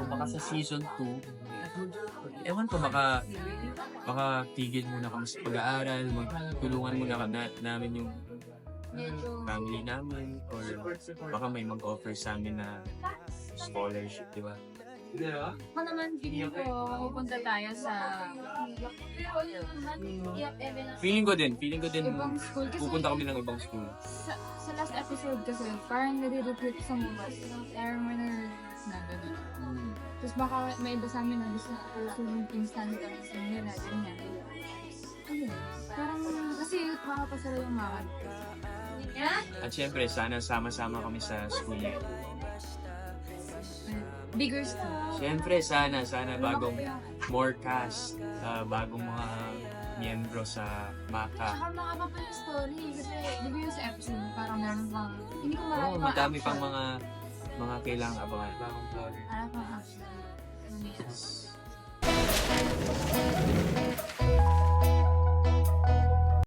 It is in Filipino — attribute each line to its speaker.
Speaker 1: So baka sa season 2, ewan ko, baka tigil muna kami sa pag-aaral, magtulungan muna namin yung family namin, or baka may mag-offer sa amin na scholarship, di ba?
Speaker 2: Ako naman, feeling ko, pupunta tayo sa
Speaker 1: Feeling ko din
Speaker 2: ibang school. Kasi
Speaker 1: pupunta kami ng ibang school.
Speaker 2: sa last episode kasi, parang nare-recruit sa mga air minors na gano'n. Tapos baka may iba sa amin na gusto yung instant kami sa nila, ganyan. Ayun. Parang, kasi makapasara yung mga.
Speaker 1: At syempre, sana sama-sama kami sa school niya.
Speaker 2: Bigger school.
Speaker 1: Syempre, sana bagong more cast, bagong mga miyembro sa Maka.
Speaker 2: Tsaka makaba pa yung story. Kasi, di ba yung sa episode, parang meron pang, hindi ko marami
Speaker 1: Oo, madami pang mga kailangang abangan.
Speaker 2: Parang pang action.